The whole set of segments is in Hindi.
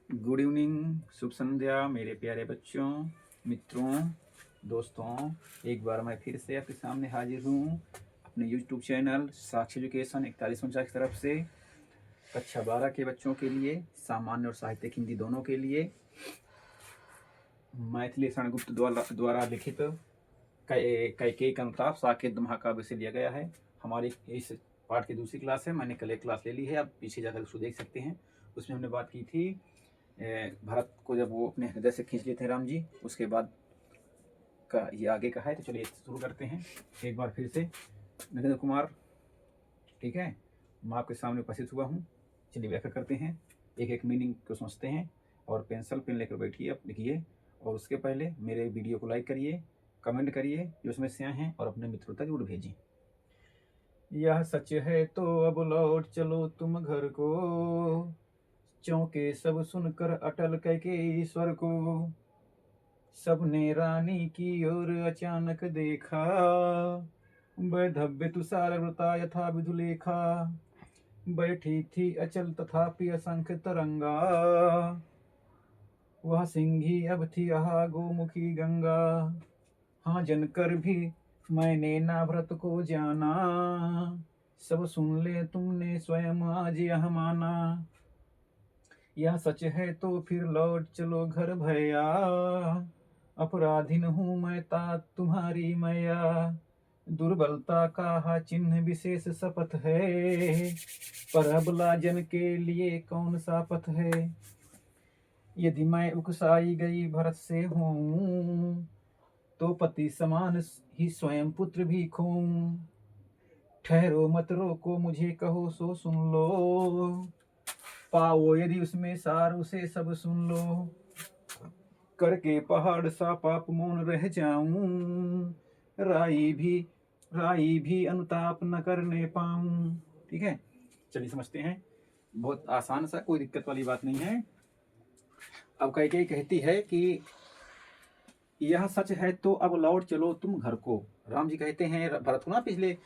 गुड इवनिंग, शुभ संध्या मेरे प्यारे बच्चों, मित्रों, दोस्तों। एक बार मैं फिर से आपके सामने हाजिर हूँ अपने यूट्यूब चैनल साक्षी एजुकेशन 4149 की तरफ से कक्षा 12 के बच्चों के लिए, सामान्य और साहित्यिक हिंदी दोनों के लिए मैथिली शरणगुप्त द्वारा लिखित कैकेयी का अनुताप साकेत महाकाव्य से लिया गया है। हमारी इस पाठ की दूसरी क्लास है। मैंने कल एक क्लास ले ली है, आप पीछे जाकर उसको देख सकते हैं। उसमें हमने बात की थी भरत को जब वो अपने हृदय से खींच लिए थे राम जी, उसके बाद का ये आगे का है। तो चलिए शुरू करते हैं एक बार फिर से। नरेंद्र कुमार, ठीक है, मैं आपके सामने उपस्थित हुआ हूँ। चलिए व्याख्या करते हैं, एक एक मीनिंग को समझते हैं। और पेंसिल पेन लेकर बैठिए, आप लिखिए। और उसके पहले मेरे वीडियो को लाइक करिए, कमेंट करिए जो समस्याएं हैं, और अपने मित्रों तक जरूर भेजिए। यह सच है तो अब लौट चलो तुम घर को, चौंके सब सुनकर अटल कैकेयी ईश्वर को। सबने रानी की ओर अचानक देखा, वैधव्य तुषार व्रता यथा विधुलेखा। बैठी थी अचल तथापि असंख्य तरंगा, वह सिंही अब थी आहा गोमुखी गंगा। हाँ जनकर भी मैंने ना व्रत को जाना, सब सुन ले तुमने स्वयं आज यह माना। यह सच है तो फिर लौट चलो घर भैया, अपराधीन हूँ मैं तात तुम्हारी मैया। दुर्बलता का चिन्ह विशेष शपथ है, पर अबला जन के लिए कौन सा पथ है। यदि मैं उकसाई गई भरत से हूँ, तो पति समान ही स्वयं पुत्र भी खूं। ठहरो मत रोको मुझे कहो सो सुन लो, पाओ यदि उसमें सार उसे सब सुन लो। करके पहाड़ सा पाप मौन रह जाऊं, राई भी अनुताप न करने पाऊं। ठीक है, चलिए समझते हैं। बहुत आसान सा, कोई दिक्कत वाली बात नहीं है। अब कैकेयी कहती है कि यह सच है तो अब लौट चलो तुम घर को। राम जी कहते हैं भरत को ना, पिछले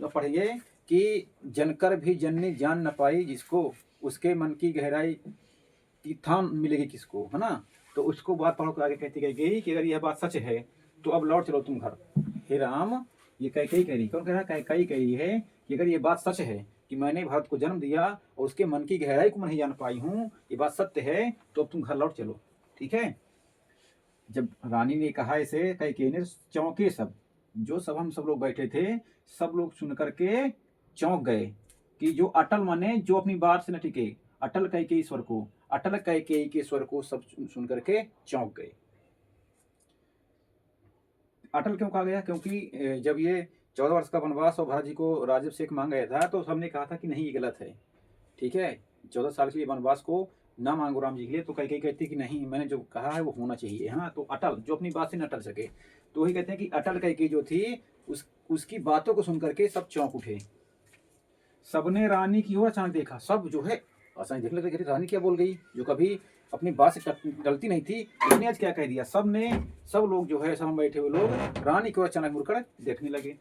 पढ़ेंगे कि जनकर भी जननी जान न पाई जिसको, उसके मन की गहराई की थाम मिलेगी किसको, है ना। तो उसको बात पढ़ो आगे कहती गई कि अगर यह बात सच है तो अब लौट चलो तुम घर। हे राम, ये कैकेयी कह रही, कौन कह रहा है? कैकेयी कह रही है कि अगर ये बात सच है कि मैंने भरत को जन्म दिया और उसके मन की गहराई को मैं नहीं जान पाई हूँ, ये बात सत्य है, तो अब तुम घर लौट चलो। ठीक है। जब रानी ने कहा इसे, कैकेयी ने, चौंके सब, जो सब हम सब लोग बैठे थे, सब लोग सुन करके चौंक गए कि जो अटल माने जो अपनी बात से न टिके, अटल कैकेयी स्वर को, अटल कैकेयी के स्वर को सब सुन करके चौंक गए। अटल क्यों कहा गया? क्योंकि जब ये 14 वर्ष का वनवास और भरत जी को राज्याभिषेक मांग गया था, तो सबने कहा था कि नहीं, ये गलत है। ठीक है, 14 साल के लिए वनवास को ना मांगो राम जी के लिए। तो कैकेयी कहती कि नहीं, मैंने जो कहा है वो होना चाहिए, है ना। तो अटल, जो अपनी बात से न अटल सके, तो वही कहते हैं कि अटल कैकेयी जो थी, उसकी बातों को सुन करके सब चौंक उठे। सबने रानी की ओर अचानक देखा, सब जो है अचानक देखने लगे कि रानी क्या बोल गई, जो कभी अपनी बात से टलती नहीं थी, उसने आज क्या कह दिया। सब लोग जो है, सब बैठे हुए लोग रानी की ओर अचानक मुड़कर देखने लगे।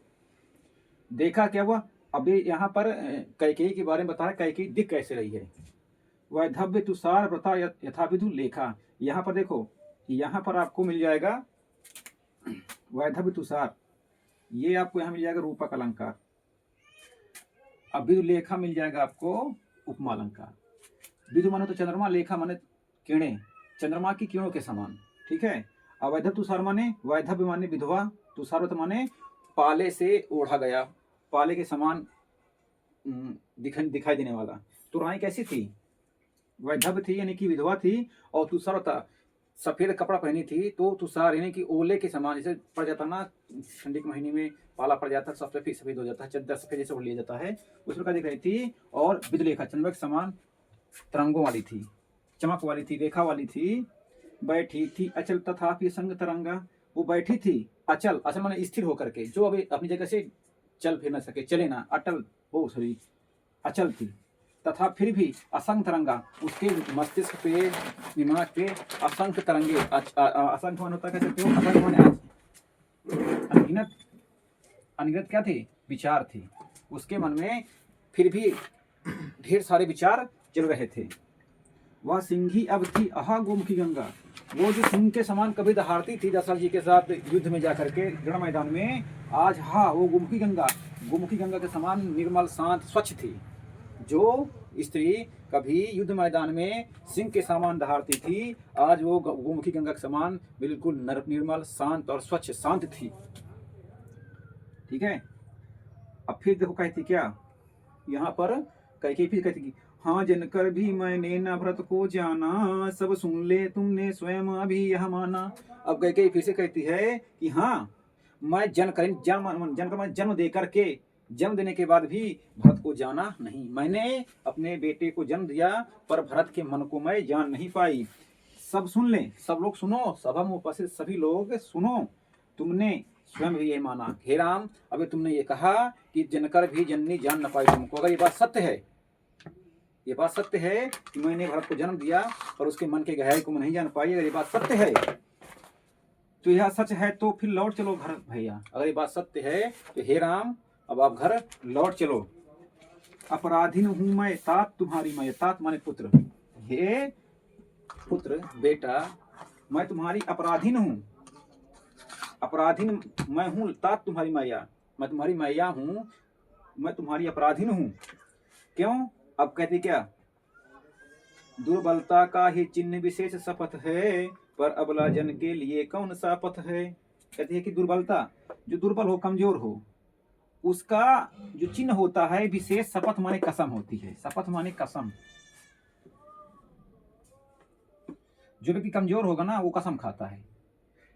देखा क्या हुआ? अभी यहाँ पर कैकेयी के बारे में बता रहा, कैकेयी दिख कैसे रही है। वैधव्य तुषार व्रता यथा विधु लेखा। यहाँ पर देखो, यहाँ पर आपको मिल जाएगा वैधव्य तुषार, ये आपको यहाँ मिल जाएगा रूपक अलंकार। अभी लेखा मिल जाएगा आपको उपमा अलंकार। विधु माने तो चंद्रमा, लेखा माने किरणें, चंद्रमा की किरणों के समान। ठीक है। अवैधव्य तुषार माने, वैधव्य माने विधवा, तुषार माने पाले से ओढ़ा गया, पाले के समान दिखाई देने वाला। तो रानी कैसी थी? वैधव्य थी यानी कि विधवा थी, और तुषार सफेद कपड़ा पहनी थी। तो तुषार यानी कि ओले के समान, जैसे पड़ जाता ना ठंडी के महीने में पाला पड़ जाता है, सब सफेद सफेद हो जाता है, चद्दर सफेद जैसे लिया जाता है, उस प्रकार दिख रही थी। और विधुलेखा, चंद्रमा के समान तरंगों वाली थी, चमक वाली थी, रेखा वाली थी। बैठी थी अचल तथापि संग तरंगा, वो बैठी थी अचल, अचल माने स्थिर होकर के, जो अभी अपनी जगह से चल फिर न सके, चले ना, अटल, वो सॉरी अचल थी। तथा फिर भी असंख्य तरंगा, उसके मस्तिष्क पे, दिमाग पे असंख्य तरंगे, असंख्य मान होता है, कहते हो असंख्य माने अनगिनत, अनगिनत क्या थे? विचार थे उसके मन में, फिर भी ढेर सारे विचार चल रहे थे। वह सिंही अब थी अहा गोमुखी गंगा। वो जो सिंह के समान कभी दहाड़ती थी दशरथ जी के साथ युद्ध में जाकर के रण मैदान में, आज हा वो गोमुखी गंगा के समान निर्मल शांत स्वच्छ थी। जो स्त्री कभी युद्ध मैदान में सिंह के समान दहाड़ती थी, आज वो गोमुखी गंगा के समान बिल्कुल निर्मल शांत और स्वच्छ शांत थी। ठीक है। अब फिर देखो कहती क्या, यहाँ पर कैकेयी फिर कहती कि हाँ जनकर भी मैंने न भरत को जाना, सब सुन ले तुमने स्वयं अभी यह माना। अब कैकेयी फिर से कहती है कि हाँ मैं जन्म दे करके, जन्म देने के बाद भी भरत को जाना नहीं। मैंने अपने बेटे को जन्म दिया पर भरत के मन को मैं जान नहीं पाई। सब सुन ले, सब लोग सुनो, सभा में उपस्थित सभी लोग सुनो, तुमने स्वयं भी ये माना। हे राम, अभी तुमने ये कहा कि जनकर भी जननी जान न पाई तुमको। अगर ये बात सत्य है, ये बात सत्य है कि मैंने भरत को जन्म दिया पर उसके मन के गहराई को मैं नहीं जान पाई, अगर ये बात सत्य है तो यह सच है तो फिर लौट चलो भरत भैया। अगर ये बात सत्य है तो हे राम अब आप घर लौट चलो। अपराधीन हूं मैं तात तुम्हारी मैं, तात माने पुत्र, हे पुत्र बेटा मैं तुम्हारी अपराधीन हूं, अपराधीन मैं हूं, तात तुम्हारी मैया, मैं तुम्हारी मैया हूं, मैं तुम्हारी अपराधीन हूं। क्यों? अब कहते क्या, दुर्बलता का ही चिन्ह विशेष शपथ है, पर अबला जन के लिए कौन सा पथ है। कहते हैं कि दुर्बलता, जो दुर्बल हो कमजोर हो उसका जो चिन्ह होता है विशेष शपथ माने कसम होती है। शपथ माने कसम। जो व्यक्ति कमजोर होगा ना वो कसम खाता है,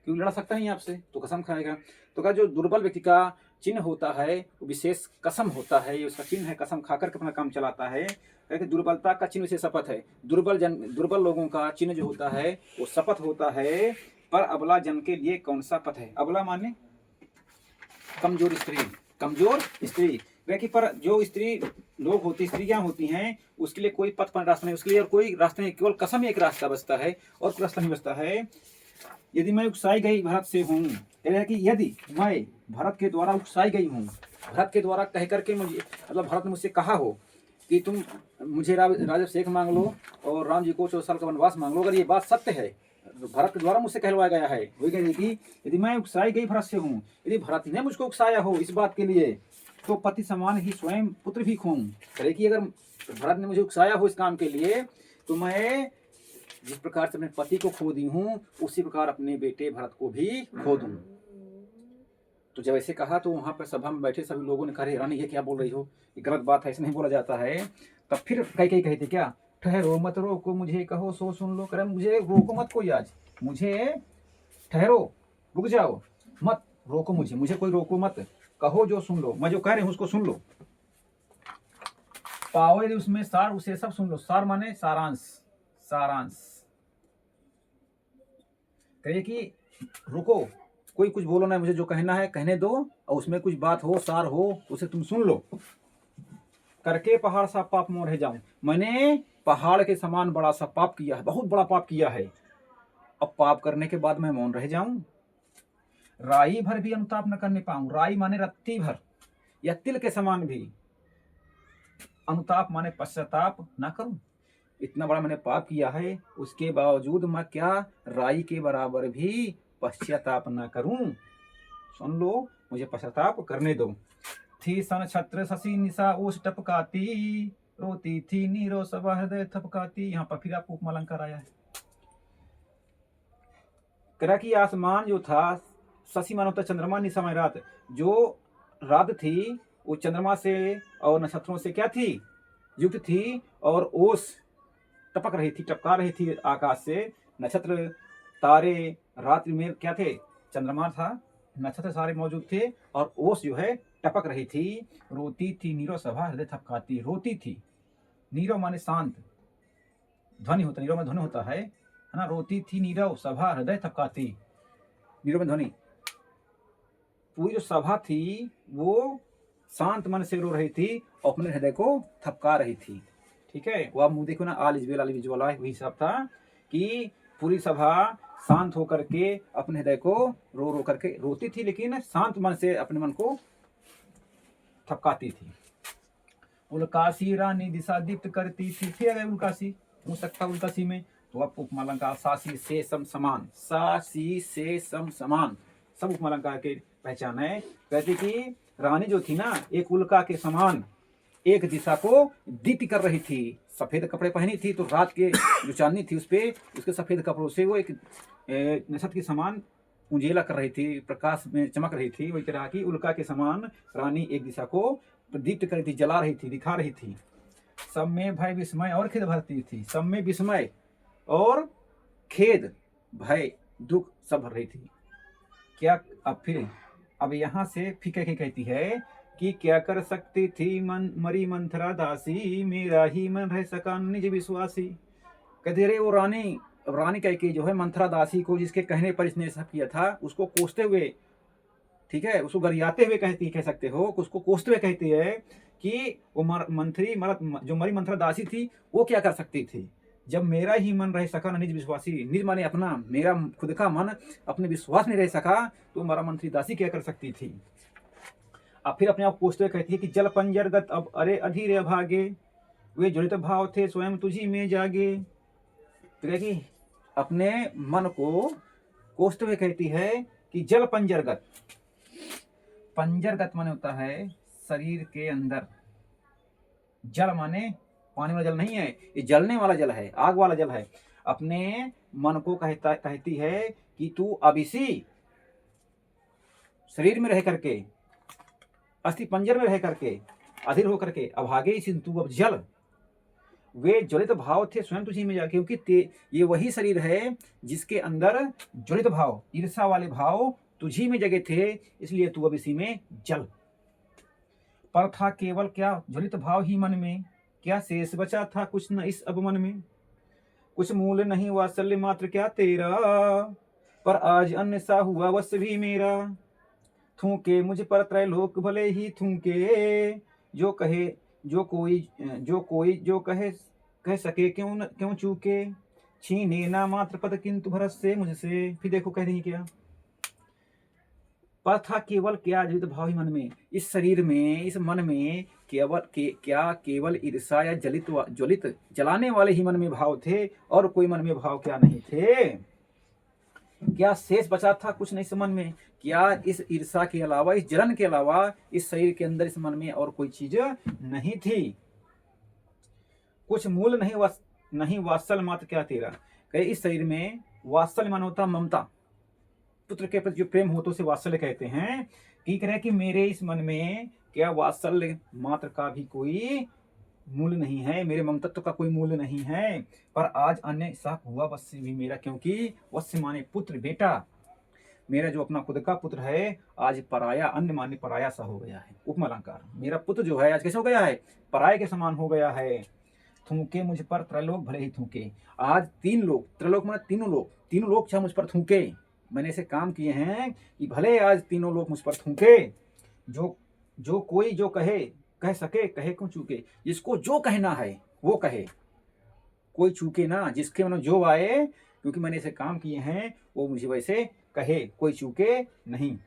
क्योंकि लड़ सकता नहीं आपसे तो कसम खाएगा। तो क्या जो दुर्बल व्यक्ति का चिन्ह होता है वो विशेष कसम होता है, ये उसका चिन्ह है, कसम खाकर के अपना काम चलाता है। कहते दुर्बलता का चिन्ह विशेष शपथ है। दुर्बल लोगों का चिन्ह जो होता है वो शपथ होता है, पर अबला जन के लिए कौन सा पथ है। अबला माने कमजोर स्त्री, कमजोर स्त्री व्यक्ति पर जो स्त्री लोग होती, स्त्रियां होती हैं, उसके लिए कोई पथ पर रास्ता नहीं, उसके लिए और कोई रास्ता नहीं, केवल कसम ही एक रास्ता बचता है और कोई रास्ता नहीं बचता है। यदि मैं उकसाई गई भरत से हूँ, कि यदि मैं भरत के द्वारा उकसाई गई हूँ, भरत के द्वारा कह करके मुझे, मतलब भरत ने मुझसे कहा हो कि तुम मुझे राज्यभिषेक मांग लो और राम जी को 14 साल का वनवास मांग लो, अगर ये बात सत्य है, भरत के द्वारा मुझसे कहलवाया गया है, वही कहती कि यदि मैं उकसाई गई भरत से हूँ, यदि भरत ने मुझको उकसाया हो इस बात के लिए, तो पति समान ही स्वयं पुत्र भी खोऊं। कहे कि अगर भरत ने मुझे उकसाया हो इस काम के लिए, तो मैं जिस प्रकार से अपने पति को खो दी हूँ उसी प्रकार अपने बेटे भरत को भी खो दूं। तो जब ऐसे कहा तो वहां पर सभा में बैठे सभी लोगों ने कहा, रानी ये क्या बोल रही हो, ये गलत बात है, ऐसे नहीं बोला जाता है। तब फिर कई कहते क्या, ठहरो मत रोको मुझे कहो सो सुन लो। करे मुझे रोको मत कोई, आज मुझे ठहरो, रुक जाओ, मत रोको मुझे कोई रोको मत, कहो जो सुन लो, मैं जो कह रही हूँ उसको सुन लो। पाओ यदि उसमें सार उसे सब सुन लो। सार माने सारांश, सारांश। कहिए कि रुको, कोई कुछ बोलो ना, मुझे जो कहना है कहने दो, और उसमें कुछ बात हो, सार हो, उसे तुम सुन लो। करके पहाड़ सा पाप मोर रह जाऊं, मैंने पहाड़ के समान बड़ा सा पाप किया है, बहुत बड़ा पाप किया है, अब पाप करने के बाद मैं मौन रह जाऊं। राई भर भी अनुताप न करने पाऊं। राई माने रत्ती भर या तिल के समान भी, अनुताप माने पश्चाताप ना करूं। इतना बड़ा मैंने पाप किया है, उसके बावजूद मैं क्या राई के बराबर भी पश्चाताप ना करूं। सुन लो, मुझे पश्चाताप करने दो। थी सन छत्र शशि निशा ओस टपकाती, रोती थी नीरो सभा हृदय थपकाती। यहाँ पर फिर आपको उपमा अलंकार आया है। करा कि आसमान जो था, शशि मानो होता चंद्रमा, निशा माने रात, जो रात थी वो चंद्रमा से और नक्षत्रों से क्या थी, युक्त थी, और ओस टपक रही थी, टपका रही थी आकाश से। नक्षत्र तारे रात्रि में क्या थे, चंद्रमा था, नक्षत्र सारे मौजूद थे, और ओस जो है टपक रही थी। रोती थी नीरो सभा हृदय थपकाती, रोती थी, नीरो माने शांत, ध्वनि होता, नीरो में ध्वनि होता है ना। रोती थी नीरव सभा हृदय थपकाती, नीरो में ध्वनि। पूरी जो सभा थी वो शांत मन से रो रही थी और अपने हृदय को थपका रही थी। ठीक है, वो आप मुंह देखो ना, all is well all is well, वही सब था कि पूरी सभा शांत होकर के अपने हृदय को रो रो करके रोती थी, लेकिन शांत मन से अपने मन को थपकाती थी। उलकासी रानी दिशा दीप्त करती थी। फिर अगर उलकासी, पूछ सकता उल्टा सी में। तो अब उपमालंकार सा सी से सम समान, सा सी से सम समान, सब उपमालंकार के पहचान है। कहते कि रानी जो थी ना, एक उल्का के समान एक दिशा को दीप्ति कर रही थी। सफेद कपड़े पहनी थी, तो रात के जो चांदनी थी उस पे उसके सफेद कपड़ों से वो एक नक्षत्र के समान उजेला कर रही थी, प्रकाश में चमक रही थी। वही तरह की उल्का के समान रानी एक दिशा को दीप्त कर रही थी, जला रही थी, दिखा रही थी। सब में भय विस्मय और खेद भरती थी, सब में विस्मय और खेद भय दुख सब भर रही थी। क्या अब यहाँ से फिर क्या कहती है कि क्या कर सकती थी मरी मंथरा दासी, मेरा ही मन रह सका निज विश्वासी। कहते रे वो रानी कह के जो है मंथरा दासी को, जिसके कहने पर इसने सब किया था, उसको कोसते हुए, ठीक है, उसको गरियाते हुए कह सकते हो, उसको कोसते हुए कहती है कि वो जो मरी मंथरा दासी थी वो क्या कर सकती थी, जब मेरा ही मन रह सका न निज विश्वासी। निज माने अपना, मेरा खुद का मन अपने विश्वास में रह सका, तो मरा मंथरी दासी क्या कर सकती थी। अब फिर अपने आप कोसते हुए कहती है कि जल पंजरगत अब अरे अधीर अभागे, वे ज्वलित भाव थे स्वयं तुझी में जागे। तो कि अपने मन को कोसते हुए कहती है कि जल पंजरगत, पंजरगत माने होता है शरीर के अंदर, जल माने पानी वाला जल नहीं है, ये जलने वाला जल है, आग वाला जल है। अपने मन को कहती है कि तू अब इसी शरीर में रह करके, अस्थि पंजर में रह करके, अधीर होकर के, अभागे इसी तू अब जल। वे ज्वलित भाव थे स्वयं तुझी में जाके, क्योंकि ये वही शरीर है जिसके अंदर ज्वलित भाव, ईर्षा वाले भाव तुझी में जगे थे, इसलिए तू अब इसी में जल। पर था केवल क्या ज्वलित भाव ही मन में, क्या शेष बचा था कुछ न इस अब मन में। कुछ मूल नहीं वात्सल्य मात्र क्या तेरा, पर आज अन्य सा हुआ वश भी मेरा। थूके मुझ पर त्रैलोक भले ही थूके, जो कोई जो कह सके क्यों चूके। छीने ना मात्र पद किंतु भरत से मुझसे। फिर देखो कह रही क्या, पर था केवल क्या ज्वलित भाव ही मन में, इस शरीर में, इस मन में केवल ईर्षा या ज्वलित जलाने वाले ही मन में भाव थे, और कोई मन में भाव क्या नहीं थे। क्या शेष बचा था कुछ नहीं इस मन में, क्या इस ईर्षा के अलावा, इस जलन के अलावा इस शरीर के अंदर, इस मन में और कोई चीज नहीं थी। कुछ मूल नहीं वात्सल मात्र क्या तेरा। कहे इस शरीर में वात्सल्य मान होता ममता, पुत्र के प्रति जो प्रेम हो तो उसे वात्सल्य कहते हैं। कि कह रहे कि मेरे इस मन में क्या वात्सल्य मात्र का भी कोई मूल्य नहीं है, मेरे ममतत्व का कोई मूल्य नहीं है। पर आज अन्य साफ हुआ वश्य भी मेरा, क्योंकि वश्य माने पुत्र, बेटा, मेरा जो अपना खुद का पुत्र है आज पराया, अन्य माने पराया सा हो गया है। उपमालंकार, मेरा पुत्र जो है आज कैसे हो गया है, पराये के समान हो गया है। थूके मुझ पर त्रैलोक भले ही थूके, आज तीन लोग, त्रैलोक माने तीनों लोग चाहे मुझ पर थूके, मैंने ऐसे काम किए हैं कि भले आज तीनों लोग मुझ पर थूके। जो कोई जो कह सके कहे क्यों चूके, जिसको जो कहना है वो कहे, कोई चूके ना, जिसके मन जो आए, क्योंकि मैंने ऐसे काम किए हैं वो मुझे वैसे कहे, कोई चूके नहीं।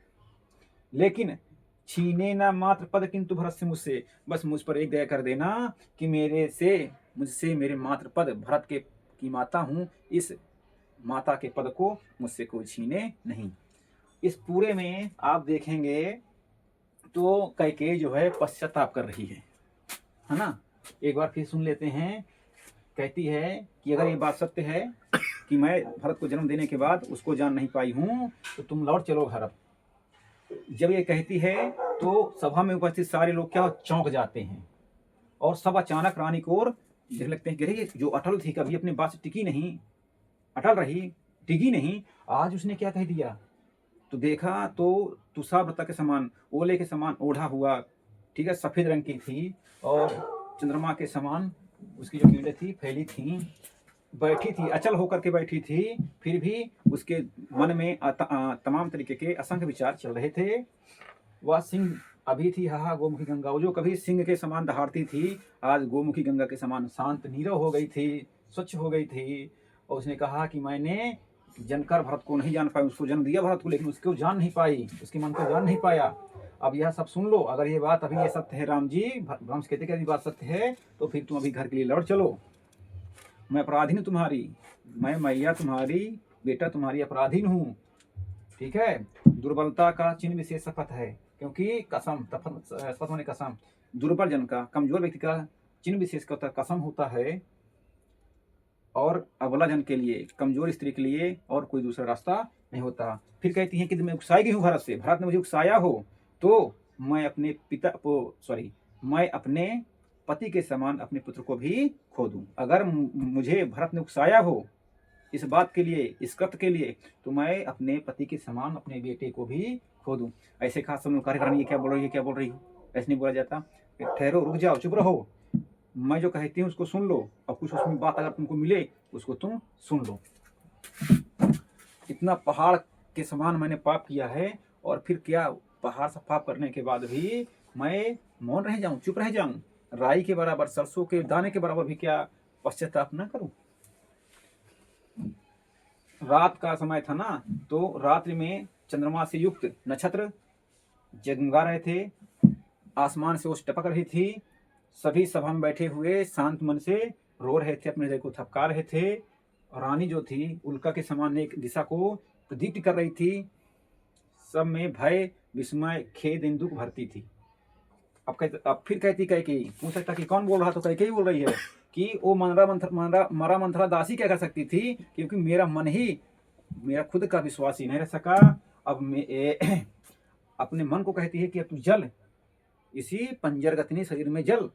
लेकिन छीने ना मात्र पद किंतु भरत से मुझसे, बस मुझ पर एक दया कर देना कि मुझसे मेरे मात्र पद, भरत की माता हूँ, इस माता के पद को मुझसे कोई छीने नहीं। इस पूरे में आप देखेंगे तो कैकेयी जो है पश्चाताप कर रही है ना। एक बार फिर सुन लेते हैं। कहती है कि अगर ये बात सत्य है कि मैं भरत को जन्म देने के बाद उसको जान नहीं पाई हूँ, तो तुम लौट चलो घर। जब ये कहती है तो सभा में उपस्थित सारे लोग क्या चौंक जाते हैं, और सब अचानक रानी को ओर देख लगते हैं कि जो अटल थी, कभी अपनी बात से टिकी नहीं, अटल रही, टिकी नहीं, आज उसने क्या कह दिया। तो देखा तो तुषारव्रता के समान, ओले के समान ओढ़ा हुआ, ठीक है, सफेद रंग की थी, और चंद्रमा के समान उसकी जो कीड़े थी फैली थी, बैठी थी, अचल होकर के बैठी थी। फिर भी उसके मन में तमाम तरीके के असंख्य विचार चल रहे थे। वह सिंह अभी थी हाहा गोमुखी गंगा, जो कभी सिंह के समान दहाड़ती थी, आज गोमुखी गंगा के समान शांत नीरव हो गई थी, स्वच्छ हो गई थी। और उसने कहा कि मैंने जनकर भरत को नहीं जान पाई, उसको जन्म दिया भरत को, लेकिन उसको जान नहीं पाई, उसके मन को जान नहीं पाया। अब यह सब सुन लो, अगर ये बात अभी ये सत्य है, राम जी भ्रंश कहते कि यदि बात सत्य है तो फिर तुम अभी घर के लिए लौट चलो। मैं अपराधीन हूँ तुम्हारी, मैं मैया तुम्हारी बेटा तुम्हारी अपराधीन हूँ। ठीक है। दुर्बलता का चिन्ह विशेष शपथ है, क्योंकि कसम, शपथ माने कसम, दुर्बल जन का, कमजोर व्यक्ति का चिन्ह विशेष का कसम होता है, और अबला जन के लिए, कमजोर स्त्री के लिए और कोई दूसरा रास्ता नहीं होता। फिर कहती हैं कि मैं उकसाई गई हूँ भारत से, भारत ने मुझे उकसाया हो तो मैं अपने मैं अपने पति के समान अपने पुत्र को भी खो दूं। अगर मुझे भारत ने उकसाया हो इस बात के लिए, इस कृत्य के लिए, तो मैं अपने पति के समान अपने बेटे को भी खो दूं। ऐसे खास समय कार्यक्रम, ये क्या बोल रही है, क्या बोल रही हो, ऐसे नहीं बोला जाता। ठहरो, रुक जाओ, चुप रहो, मैं जो कहती हूँ उसको सुन लो, और कुछ उसमें बात अगर तुमको मिले उसको तुम सुन लो। इतना पहाड़ के समान मैंने पाप किया है, और फिर क्या, पहाड़ से पाप करने के बाद भी मैं मौन रह जाऊं, चुप रह जाऊं, राई के बराबर, सरसों के दाने के बराबर भी क्या पश्चाताप न करूं। रात का समय था ना, तो रात्रि में चंद्रमा से युक्त नक्षत्र जगमगा रहे थे, आसमान से ओस टपक रही थी, सभी सभा में बैठे हुए शांत मन से रो रहे थे, अपने हृदय को थपका रहे थे। रानी जो थी उल्का के समान एक दिशा को प्रदीप्त कर रही थी, सब में भय, विस्मय, खेद, दुख भरती थी। अब फिर कहती कैकेयी, पूछ सकता कि कौन बोल रहा, तो कैकेयी बोल रही है कि वो मरा मंथरा दासी क्या कर सकती थी, क्योंकि मेरा मन ही, मेरा खुद का विश्वास ही नहीं रह सका। अब मैं अपने मन को कहती है कि अब तू जल, इसी पंजरगतनी शरीर में जल,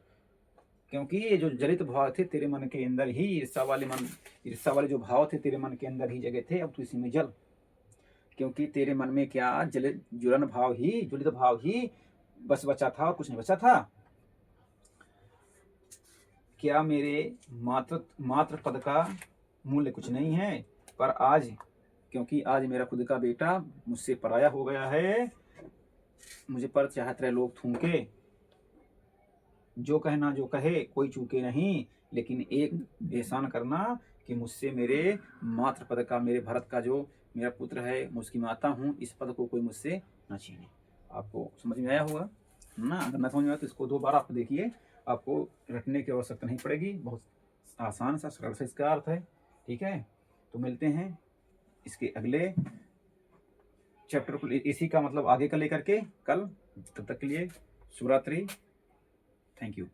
क्योंकि ये जो जलित भाव थे तेरे मन के अंदर ही, ईर्षा वाले जो भाव थे तेरे मन के अंदर ही जगे थे, अब तू इसी में जल, क्योंकि तेरे मन में क्या ज्वलित भाव ही बस बचा था और कुछ नहीं बचा था। क्या मेरे मात्र पद का मूल्य कुछ नहीं है, पर आज, क्योंकि आज मेरा खुद का बेटा मुझसे पराया हो गया है, मुझे पर चाहत रहे लोग थूके, जो कहना जो कहे कोई चूके नहीं, लेकिन एक एहसान करना कि मुझसे मेरे मात्र पद का, मेरे भरत का जो मेरा पुत्र है, मैं उसकी माता हूँ, इस पद को कोई मुझसे न छीने। आपको समझ में आया होगा ना? अगर न समझ में आया तो इसको 2 बार आप देखिए, आपको रटने की आवश्यकता नहीं पड़ेगी, बहुत आसान सा सरल सा इसका अर्थ है। ठीक है, तो मिलते हैं इसके अगले चैप्टर को, इसी का मतलब आगे का लेकर के कल। तब तक के लिए शुभ रात्रि। Thank you.